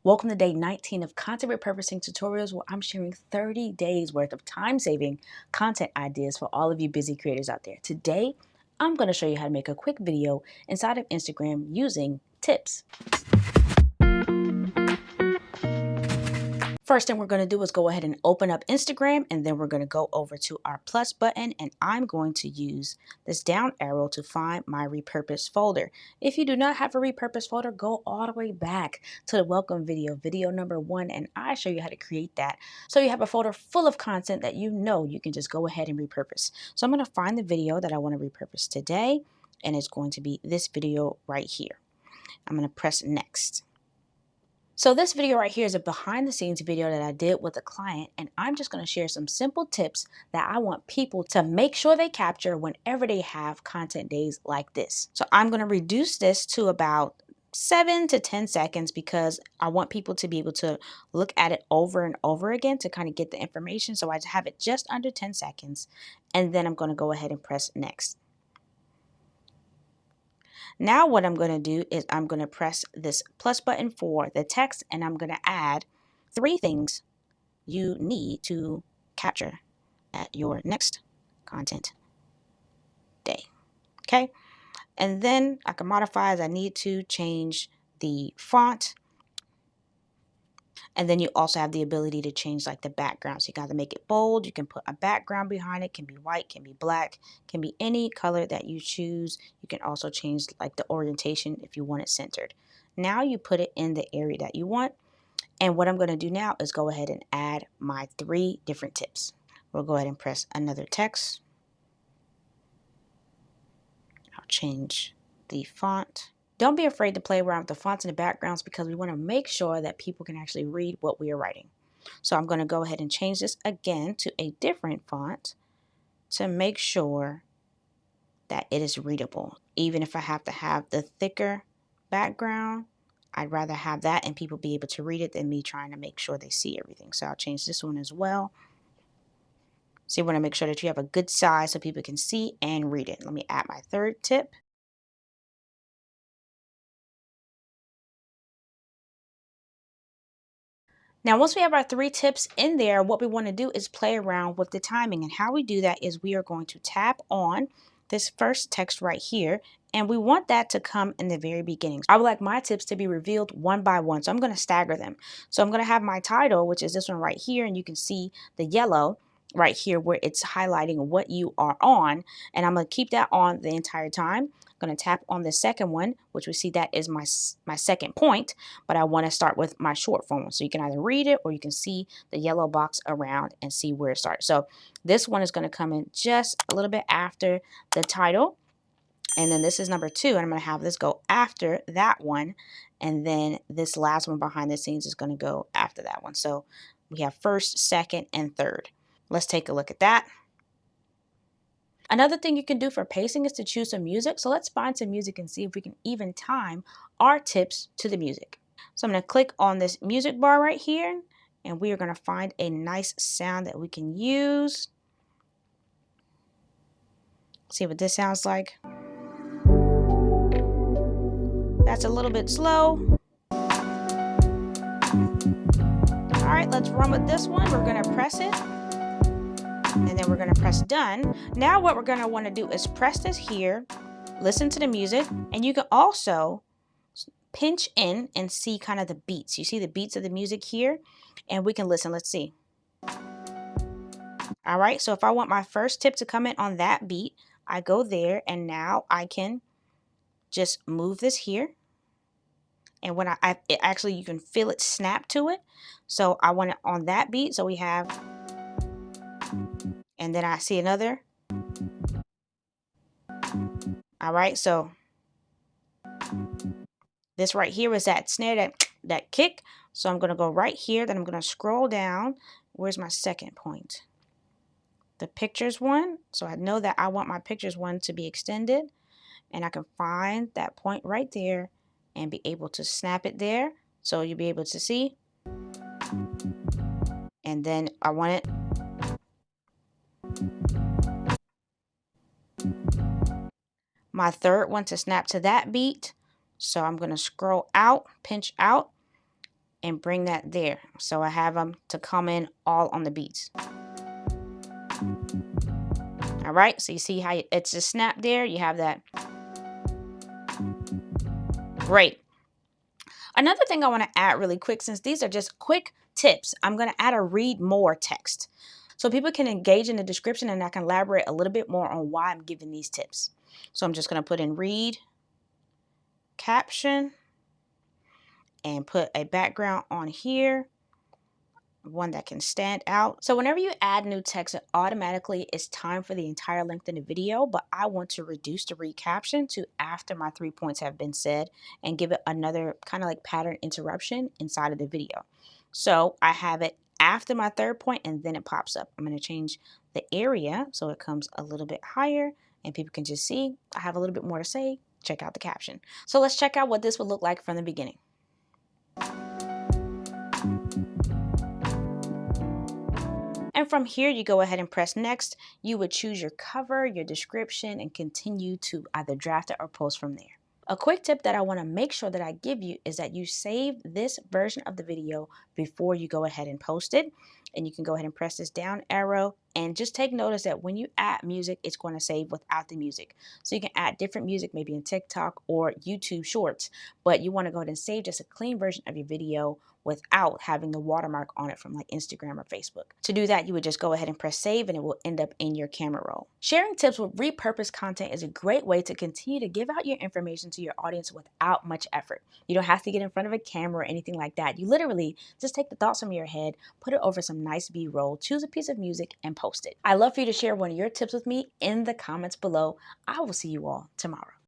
Welcome to day 19 of Content Repurposing Tutorials, where I'm sharing 30 days worth of time-saving content ideas for all of you busy creators out there. Today, I'm going to show you how to make a quick video inside of Instagram using tips. First thing we're going to do is go ahead and open up Instagram, and then we're going to go over to our plus button, and I'm going to use this down arrow to find my repurposed folder. If you do not have a repurposed folder, go all the way back to the welcome video number 1, and I show you how to create that. So you have a folder full of content that you know you can just go ahead and repurpose. So I'm going to find the video that I want to repurpose today, and it's going to be this video right here. I'm going to press next. So this video right here is a behind the scenes video that I did with a client, and I'm just going to share some simple tips that I want people to make sure they capture whenever they have content days like this. So I'm going to reduce this to about 7 to 10 seconds because I want people to be able to look at it over and over again to kind of get the information. So I have it just under 10 seconds, and then I'm going to go ahead and press next. Now what I'm going to do is I'm going to press this plus button for the text, and I'm going to add 3 things you need to capture at your next content day. Okay. And then I can modify as I need to, change the font. And then you also have the ability to change like the background. So you got to make it bold. You can put a background behind it. Can be white, can be black, can be any color that you choose. You can also change like the orientation if you want it centered. Now you put it in the area that you want. And what I'm going to do now is go ahead and add my 3 different tips. We'll go ahead and press another text. I'll change the font. Don't be afraid to play around with the fonts and the backgrounds because we want to make sure that people can actually read what we are writing. So I'm going to go ahead and change this again to a different font to make sure that it is readable. Even if I have to have the thicker background, I'd rather have that and people be able to read it than me trying to make sure they see everything. So I'll change this one as well. So you want to make sure that you have a good size so people can see and read it. Let me add my 3rd tip. Now, once we have our 3 tips in there, what we want to do is play around with the timing. And how we do that is we are going to tap on this first text right here, and we want that to come in the very beginning. I would like my tips to be revealed one by one, so I'm going to stagger them. So I'm going to have my title, which is this one right here, and you can see the yellow right here where it's highlighting what you are on, and I'm going to keep that on the entire time. I'm going to tap on the second one, which we see that is my second point, but I want to start with my short form. So you can either read it or you can see the yellow box around and see where it starts. So this one is going to come in just a little bit after the title. And then this is number 2, and I'm going to have this go after that one. And then this last one behind the scenes is going to go after that one. So we have first, second, and third. Let's take a look at that. Another thing you can do for pacing is to choose some music. So let's find some music and see if we can even time our tips to the music. So I'm going to click on this music bar right here, and we are going to find a nice sound that we can use. See what this sounds like. That's a little bit slow. All right, let's run with this one. We're going to press it, and then we're going to press done. Now what we're going to want to do is press this here, listen to the music, and you can also pinch in and see kind of the beats. You see the beats of the music here, and we can listen. Let's see. All right, so if I want my first tip to come in on that beat, I go there, and now I can just move this here. And when it actually, you can feel it snap to it. So I want it on that beat. So we have, and then I see another. All right, so this right here is that snare, that kick. So I'm going to go right here. Then I'm going to scroll down. Where's my second point? The pictures one. So I know that I want my pictures one to be extended. And I can find that point right there and be able to snap it there. So you'll be able to see. And then I want it. My third one to snap to that beat. So I'm going to scroll out, pinch out. and bring that there. So I have them to come in all on the beats. All right, so you see how it's just snap there. You have that. Great. Another thing I want to add really quick, since these are just quick tips, I'm going to add a read more text so people can engage in the description and I can elaborate a little bit more on why I'm giving these tips. So I'm just going to put in read caption and put a background on here, one that can stand out. So whenever you add new text, it automatically is time for the entire length of the video, but I want to reduce the read caption to after my 3 points have been said and give it another kind of like pattern interruption inside of the video. So I have it after my 3rd point and then it pops up. I'm going to change the area so it comes a little bit higher and people can just see I have a little bit more to say. Check out the caption. So let's check out what this would look like from the beginning. And from here, you go ahead and press next. You would choose your cover, your description, and continue to either draft it or post from there. A quick tip that I want to make sure that I give you is that you save this version of the video before you go ahead and post it. And you can go ahead and press this down arrow and just take notice that when you add music, it's going to save without the music. So you can add different music, maybe in TikTok or YouTube Shorts, but you want to go ahead and save just a clean version of your video without having the watermark on it from like Instagram or Facebook. To do that, you would just go ahead and press save and it will end up in your camera roll. Sharing tips with repurposed content is a great way to continue to give out your information to your audience without much effort. You don't have to get in front of a camera or anything like that. You literally just take the thoughts from your head, put it over some nice B-roll, choose a piece of music and post it. I'd love for you to share one of your tips with me in the comments below. I will see you all tomorrow.